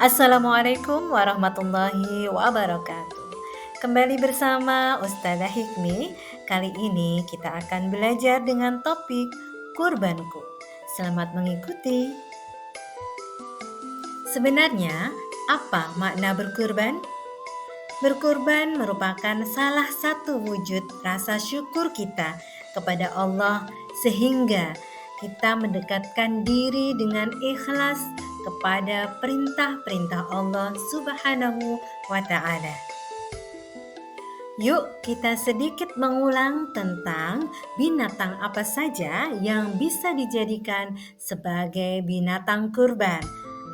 Assalamualaikum warahmatullahi wabarakatuh. Kembali bersama Ustazah Hikmi. Kali ini kita akan belajar dengan topik kurbanku. Selamat mengikuti. Sebenarnya, apa makna berkurban? Berkurban merupakan salah satu wujud rasa syukur kita kepada Allah sehingga kita mendekatkan diri dengan ikhlas kepada perintah-perintah Allah Subhanahu wa Ta'ala. Yuk kita sedikit mengulang tentang binatang apa saja yang bisa dijadikan sebagai binatang kurban.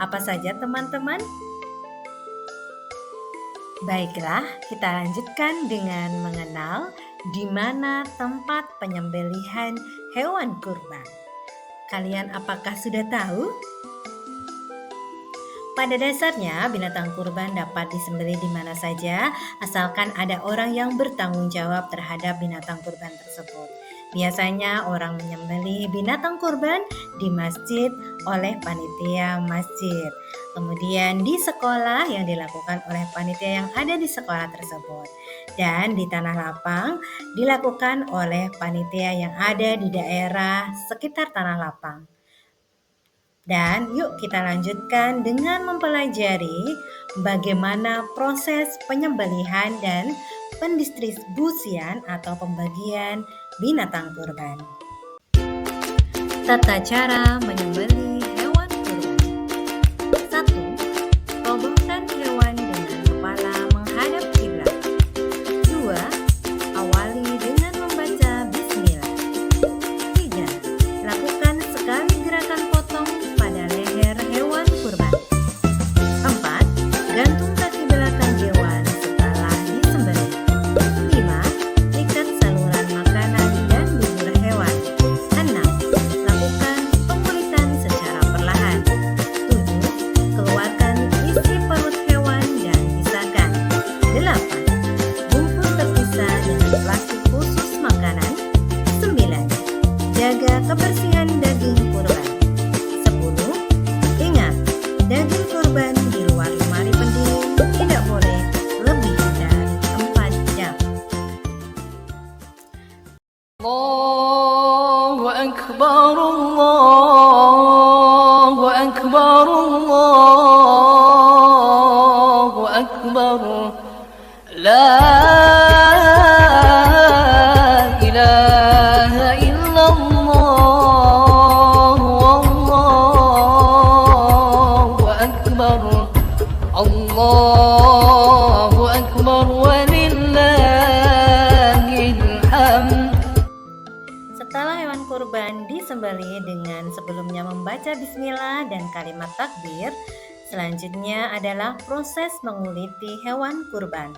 Apa saja teman-teman? Baiklah, kita lanjutkan dengan mengenal di mana tempat penyembelihan hewan kurban. Kalian apakah sudah tahu? Pada dasarnya, binatang kurban dapat disembelih di mana saja, asalkan ada orang yang bertanggung jawab terhadap binatang kurban tersebut. Biasanya orang menyembelih binatang kurban di masjid oleh panitia masjid. Kemudian di sekolah yang dilakukan oleh panitia yang ada di sekolah tersebut. Dan di tanah lapang dilakukan oleh panitia yang ada di daerah sekitar tanah lapang. Dan yuk kita lanjutkan dengan mempelajari bagaimana proses penyembelihan dan pendistribusian atau pembagian binatang kurban. Tata cara menyembelih hewan kurban. 1. Robohkan hewan dengan kepala menghadap kiblat. 2. Awali dengan membaca bismillah. 3. Lakukan sekali gerakan potong pada leher hewan kurban. 4. Gantung kaki belakang hewan setelah disembelih. 5. Ikat saluran makanan dan bubur hewan. 6. Lakukan pengulitan secara perlahan. 7. Keluarkan isi perut hewan dan pisahkan. 8. Bungkus terpisah dengan plastik khusus makanan. 9. Jaga kebersihan daging kurban. 10. Ingat, daging kurban di luar lemari pendingin tidak boleh lebih dari 4 jam. Allahu Akbar, Allahu Akbar, Allahu Akbar. La ilaha illallah, Wallahu Akbar, Allahu Akbar, walillahil hamd. Setelah hewan kurban disembelih dengan sebelumnya membaca bismillah dan kalimat takbir, selanjutnya adalah proses menguliti hewan kurban.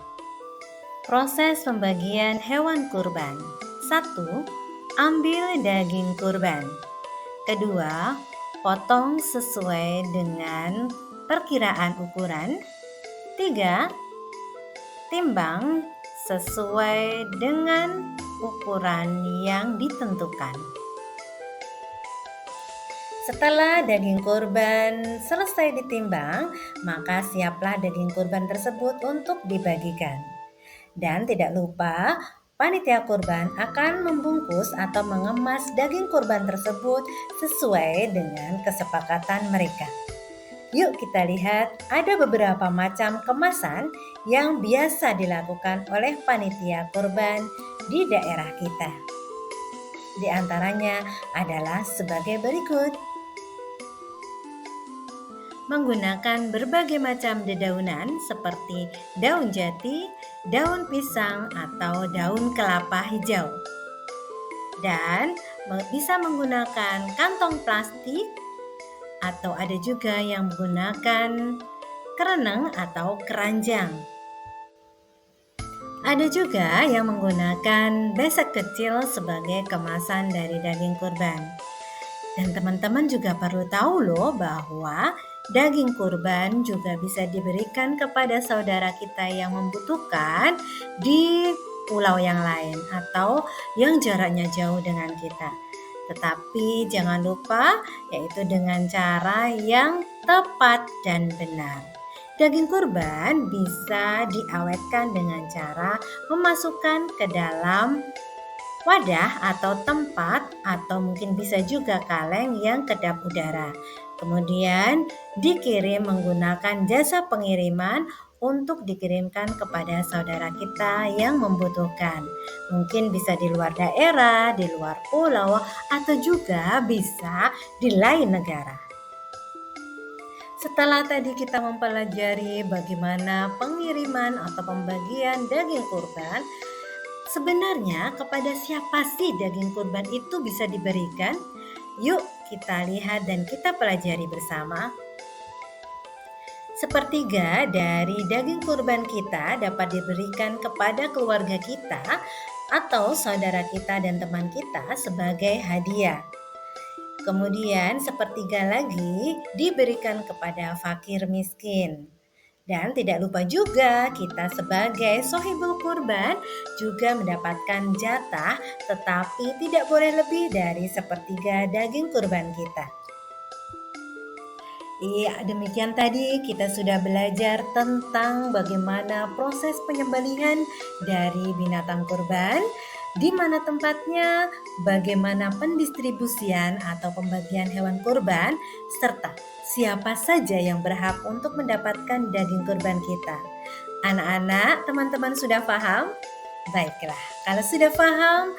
Proses pembagian hewan kurban. 1. Ambil daging kurban. 2. Potong sesuai dengan perkiraan ukuran. 3. Timbang sesuai dengan ukuran yang ditentukan. Setelah daging kurban selesai ditimbang, maka siaplah daging kurban tersebut untuk dibagikan. Dan tidak lupa, panitia kurban akan membungkus atau mengemas daging kurban tersebut sesuai dengan kesepakatan mereka. Yuk kita lihat, ada beberapa macam kemasan yang biasa dilakukan oleh panitia kurban di daerah kita. Di antaranya adalah sebagai berikut. Menggunakan berbagai macam dedaunan seperti daun jati, daun pisang, atau daun kelapa hijau. Dan bisa menggunakan kantong plastik, atau ada juga yang menggunakan kereneng atau keranjang. Ada juga yang menggunakan besek kecil sebagai kemasan dari daging kurban. Dan teman-teman juga perlu tahu loh bahwa daging kurban juga bisa diberikan kepada saudara kita yang membutuhkan di pulau yang lain atau yang jaraknya jauh dengan kita. Tetapi jangan lupa, yaitu dengan cara yang tepat dan benar. Daging kurban bisa diawetkan dengan cara memasukkan ke dalam wadah atau tempat atau mungkin bisa juga kaleng yang kedap udara. Kemudian dikirim menggunakan jasa pengiriman untuk dikirimkan kepada saudara kita yang membutuhkan. Mungkin bisa di luar daerah, di luar pulau, atau juga bisa di lain negara. Setelah tadi kita mempelajari bagaimana pengiriman atau pembagian daging kurban, sebenarnya kepada siapa sih daging kurban itu bisa diberikan? Yuk kita lihat dan kita pelajari bersama. Sepertiga dari daging kurban kita dapat diberikan kepada keluarga kita atau saudara kita dan teman kita sebagai hadiah. Kemudian sepertiga lagi diberikan kepada fakir miskin. Dan tidak lupa juga kita sebagai sohibul kurban juga mendapatkan jatah, tetapi tidak boleh lebih dari sepertiga daging kurban kita. Iya, demikian tadi kita sudah belajar tentang bagaimana proses penyembelihan dari binatang kurban, di mana tempatnya, bagaimana pendistribusian atau pembagian hewan kurban, serta siapa saja yang berhak untuk mendapatkan daging kurban kita. Anak-anak, teman-teman sudah paham? Baiklah, kalau sudah paham,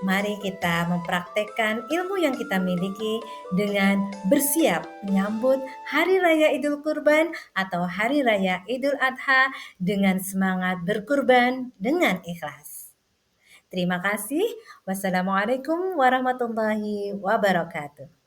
mari kita mempraktekkan ilmu yang kita miliki dengan bersiap menyambut Hari Raya Idul Kurban atau Hari Raya Idul Adha dengan semangat berkurban dengan ikhlas. Terima kasih. Wassalamualaikum warahmatullahi wabarakatuh.